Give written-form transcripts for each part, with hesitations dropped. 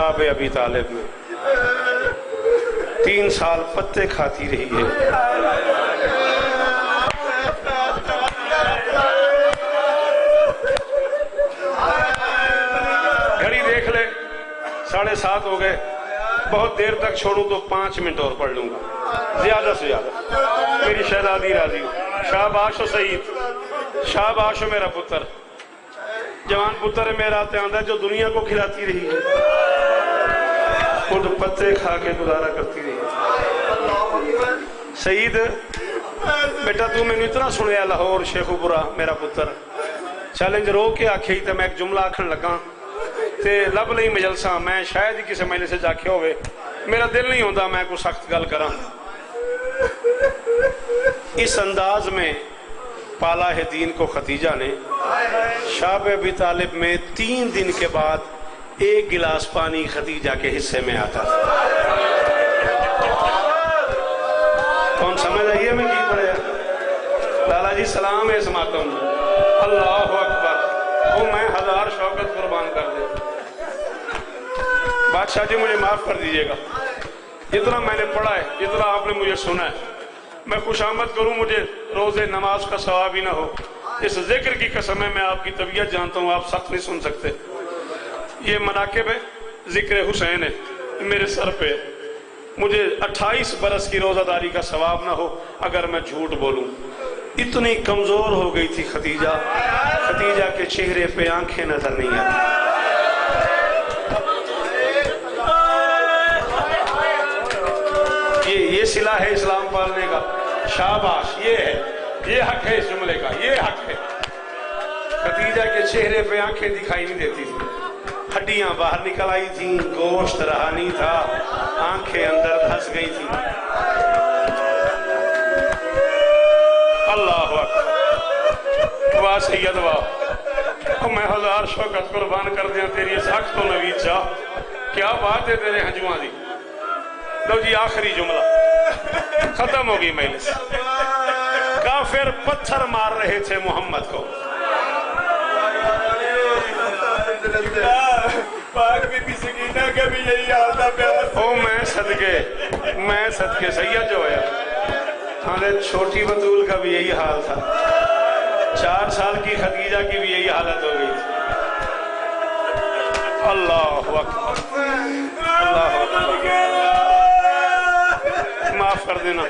شاب ابی طالب میں 3 سال پتے کھاتی رہی ہے. گھڑی دیکھ لے 7:30 ہو گئے. بہت دیر تک چھوڑوں تو 5 منٹ اور پڑھ لوں گا زیادہ سے زیادہ. میری شہزادی راضی ہو. شاباش و سعید، شاباش و میرا پتر، جوان پتر ہے میرا آتا جو دنیا کو کھلاتی رہی ہے، خود پتے کھا کے گزارا کرتی رہی ہے. سعید بیٹا تو میں نے اتنا سنیا لاہور شیخو پورا میرا پتر چیلنج رو کے آکھے تو میں ایک جملہ آکھن لگا تے لب لئی مجلساں میں شاید ہی کسی مجلس سے جاکھے ہوئے. میرا دل نہیں ہوتا میں کوئی سخت گل کراں. اس انداز میں پالا ہے دین کو خدیجہ نے. شاب ابی طالب میں 3 دن کے بعد 1 گلاس پانی خدیجہ کے حصے میں آتا تھا. کون سمجھ آئیے میں کی پڑھے لالا جی سلام ہے اس ماتم. اللہ اکبر. وہ میں 1000 شوکت قربان کر دے. بادشاہ جی مجھے معاف کر دیجئے گا، جتنا میں نے پڑھا ہے جتنا آپ نے مجھے سنا ہے میں خوش آمد کروں مجھے روزے نماز کا ثواب ہی نہ ہو. اس ذکر کی قسم ہے میں آپ کی طبیعت جانتا ہوں، آپ سخت نہیں سن سکتے. یہ مناقب ہے، ذکر حسین ہے میرے سر پہ. مجھے 28 برس کی روزہ داری کا ثواب نہ ہو اگر میں جھوٹ بولوں. اتنی کمزور ہو گئی تھی خدیجہ، خدیجہ کے چہرے پہ آنکھیں نظر نہیں آتی. یہ صلہ ہے اسلام پالنے کا. شاباش، یہ ہے، یہ حق ہے اس جملے کا، یہ حق ہے. خدیجہ کے چہرے پہ آنکھیں دکھائی نہیں دیتی تھی، ہڈیاں باہر نکل آئی تھیں، گوشت رہا نہیں تھا، آنکھیں اندر دھس گئی تھی. اللہ اکبر. واہ سید واہ. میں 1000 شوکت قربان کر دیا تیری اس حق تو نوید شاہ. کیا بات ہے تیرے ہنجواں دی. لو جی آخری جملہ ختم ہوگی مجلس. کافر پتھر مار رہے تھے محمد کو. او میں صدقے سید جو ہے ہمارے چھوٹی بطول کا بھی یہی حال تھا. 4 سال کی خدیجہ کی بھی یہی حالت ہو گئی تھی. اللہ اکبر، اللہ اکبر. معاف کر دینا،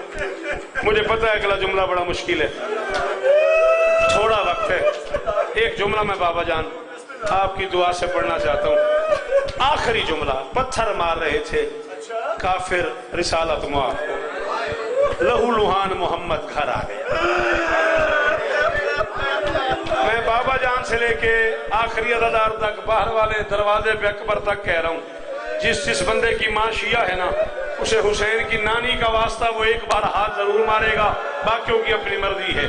مجھے پتہ ہے اگلا جملہ بڑا مشکل ہے، تھوڑا وقت ہے. ایک جملہ میں بابا جان آپ کی دعا سے پڑھنا چاہتا ہوں. آخری جملہ. پتھر مار رہے تھے کافر رسالت معاف کو. لہو لوہان محمد گھر آ گیا. میں بابا جان سے لے کے آخری عزادار تک باہر والے دروازے پہ اکبر تک کہہ رہا ہوں، جس بندے کی ماں شیعہ ہے نا اسے حسین کی نانی کا واسطہ وہ ایک بار ہاتھ ضرور مارے گا، باقیوں کی اپنی مرضی ہے.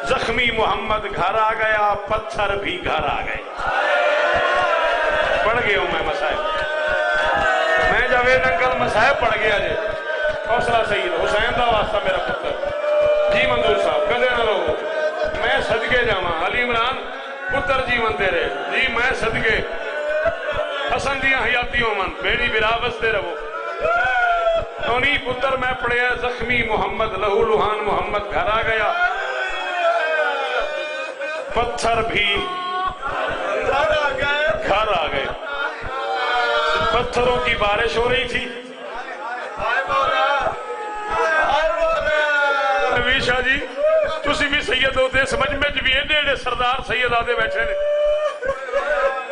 زخمی محمد گھر آ گیا، پتھر بھی گھر آ گئے. پڑھ گیا ہوں میں مسائب، میں جاوید انکل مسائب پڑھ گیا جی. حوصلہ سید حسین دا واسطہ میرا پتر جی. منظور صاحب کدے نہ لوگو میں صدقے جاواں. علی عمران پتر جیون تیرے جی میں صدقے. حسن دیاں حیاتی ہومن بیڑی براوستے رہو. انہی پتر میں پڑھیا زخمی محمد لہو لوہان محمد گھر آ گیا، پتھر بھی گھر آ گئے. پتھروں کی بارش ہو رہی تھی. نبی شاہ جی تسی بھی سید ہوتے سمجھ میں بھی ایڈے سردار سید آدھے بیٹھے نے.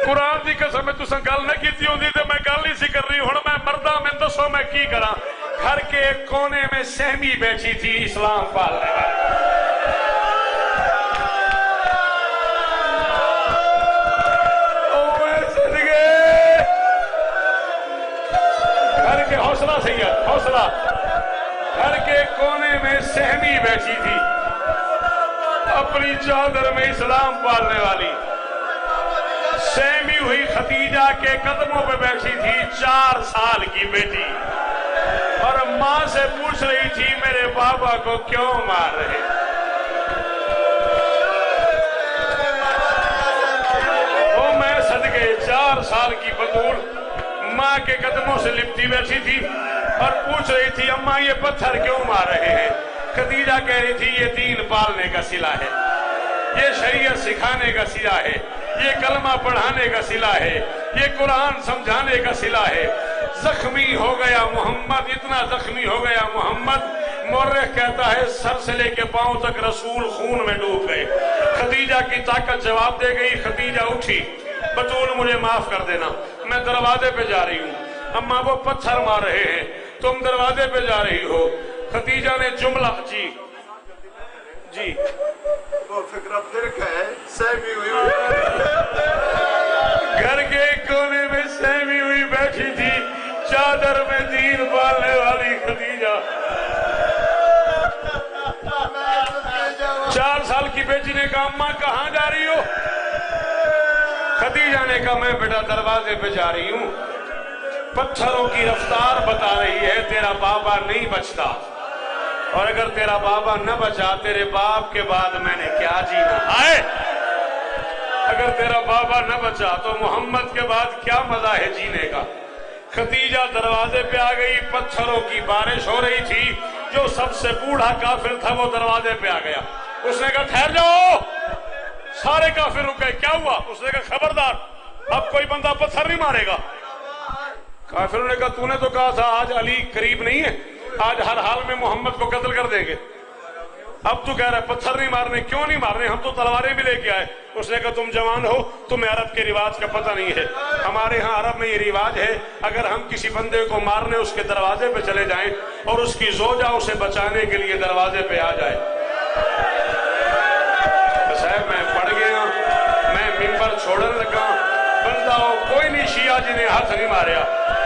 قرآن دی قسم میں تساں گل نہ کیتی ہوندی تے میں گل نہیں سی کر رہی. ہن میں مردہ میں دسو میں کی کراں. گھر کے ایک کونے میں سہمی بیٹھی تھی اسلام پالنے والی. گھر کے حوصلہ سید حوصلہ. گھر کے کونے میں سہمی بیٹھی تھی اپنی چادر میں اسلام پالنے والی. سہمی ہوئی خدیجہ کے قدموں پہ بیٹھی تھی 4 سال کی بیٹی، اور ماں سے پوچھ رہی تھی میرے بابا کو کیوں مار رہے. وہ میں صدقے 4 سال کی بطول माँ के कदमों से लिपटी बैठी थी और पूछ रही थी, अम्मा ये पत्थर क्यों मार रहे हैं? खदीजा कह रही थी, ये दीन पालने का सिला है, ये शरीयत सिखाने का सिला है, ये कलमा पढ़ाने का सिला है, ये कुरान समझाने का सिला है। जख्मी हो गया मोहम्मद, इतना जख्मी हो गया मोहम्मद, मौर्रख कहता है सर से लेके पांव तक रसूल खून में डूब गए। खदीजा की ताकत जवाब दे गई। खदीजा उठी, बतूल मुझे माफ कर देना, मैं दरवाजे पे जा रही हूँ। अम्मा वो पत्थर मार रहे हैं, तुम दरवाजे पे जा रही हो। खदीजा ने जुमला जी जी वो फिक्र फिर है सहमी हुई घर के कोने में सहमी हुई बैठी थी, चादर में दीन पालने वाली खदीजा। 4 साल की बेटी ने कहा, अम्मा कहाँ जा रही हो? खदीजा ने कहा, मैं बेटा दरवाजे पे जा रही हूँ। पत्थरों की रफ्तार बता रही है, तेरा बाबा नहीं बचता, और अगर तेरा बाबा न बचा, तेरे बाप के बाद मैंने क्या जीना है? अगर तेरा बाबा न बचा तो मोहम्मद के बाद क्या मजा है जीने का? खदीजा दरवाजे पे आ गई, पत्थरों की बारिश हो रही थी। जो सबसे बूढ़ा काफिर था वो दरवाजे पे आ गया। उसने कहा, ठहर जाओ। सारे काफिर रुक गए। क्या हुआ? उसने कहा, खबरदार, अब कोई बंदा पत्थर नहीं मारेगा। काफिरों ने कहा, तूने तो कहा था आज अली करीब नहीं है, आज हर हाल में मोहम्मद को कत्ल कर देंगे, अब तू कह रहा है पत्थर नहीं मारने। क्यों नहीं मारने? हम तो तलवारें भी लेके आए। उसने कहा, तुम जवान हो, तुम्हें अरब के रिवाज का पता नहीं है। हमारे यहाँ अरब में ये रिवाज है, अगर हम किसी बंदे को मारने उसके दरवाजे पे चले जाएं और उसकी जोजा उसे बचाने के लिए दरवाजे पे आ जाए। साहब मैं पड़ गया, मैं मिंबर छोड़ने लगा, बंदा हो कोई नहीं, शिया जी ने हाथ नहीं मारा।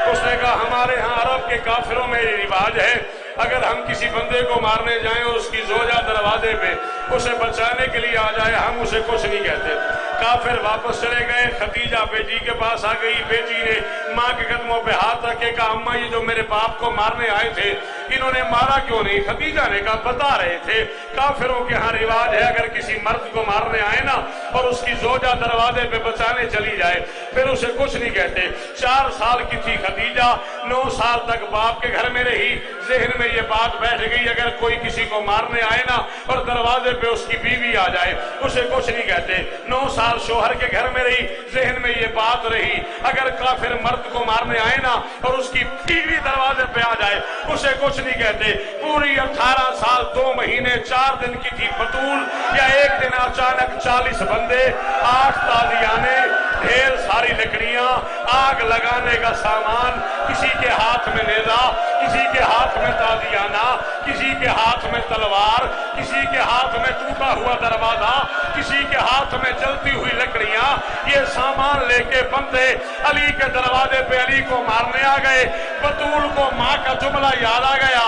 उसने कहा, हमारे यहाँ अरब के काफिरों में ये रिवाज है, अगर हम किसी बंदे को मारने जाएं और उसकी जोजा दरवाजे पे उसे बचाने के लिए आ जाए, हम उसे कुछ नहीं कहते। काफिर वापस चले गए। खदीजा बेटी के पास आ गई। बेटी ने माँ के कदमों पे हाथ रखे, कहा, अम्मा ये जो मेरे बाप को मारने आए थे, इन्होंने मारा क्यों नहीं? खदीजा ने कहा, बता रहे थे, काफिरों के यहाँ रिवाज है, अगर किसी मर्द को मारने आए ना और उसकी जोजा दरवाजे पे बचाने चली जाए, फिर उसे कुछ नहीं कहते। 4 साल की थी खदीजा, 9 साल तक बाप के घर में रही। जहन में ये बात बैठ गई, अगर कोई किसी को मारने आए ना और दरवाजे पे उसकी बीवी आ जाए, उसे कुछ नहीं कहते। 9 साल शोहर के घर में रही, जहन में ये बात रही, अगर काफिर मर्द को मारने आए ना और उसकी बीवी दरवाजे पे आ जाए, उसे कुछ नहीं कहते। पूरी 18 साल 2 महीने 4 दिन की थी बतूल। या एक दिन अचानक 40 बंदे, 8 ताजियाने, ढेर सारी लकड़ियां, आग लगाने का सामान, किसी के हाथ में नेजा, किसी के हाथ में ताजियाना, किसी के हाथ में तलवार, किसी के हाथ में टूटा हुआ दरवाजा, किसी के हाथ में जलती हुई लकड़ियां, ये सामान लेके बंदे अली के दरवाजे पे अली को मारने आ गए। बतूल को माँ का जुमला याद आ गया।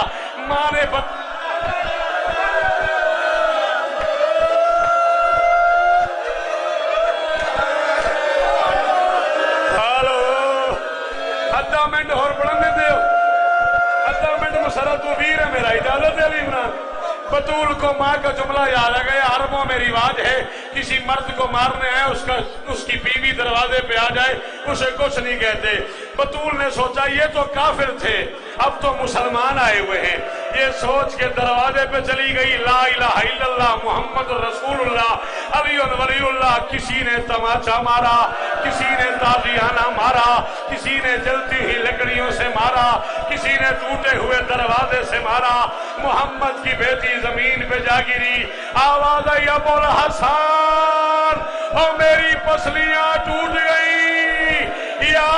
माँ ने अद्धा मिनट होर पढ़न देते हो, अद्धा मिनट मसरा तू वीर है मेरा, इजाजत है अली इमरान। बतूल को माँ का जुमला याद आ गया। अरबों में रिवाज है, किसी मर्द को मारने आए, उसकी बीवी दरवाजे पे आ जाए, उसे कुछ नहीं कहते। बतूल ने सोचा ये तो काफिर थे, अब तो मुसलमान आए हुए हैं। ये सोच के दरवाजे पे चली गई, ला इलाहा इल्लल्लाह मुहम्मद रसूलुल्लाह अली वलीउल्लाह। किसी ने तमाचा मारा, किसी ने ताजियाना मारा, किसी ने जलती हुई लकड़ियों से मारा, किसी ने टूटे हुए दरवाजे से मारा। मोहम्मद की बेटी जमीन पे जा गिरी। आवाज आई, अबुल हसन, और मेरी पसलियां टूट गई। या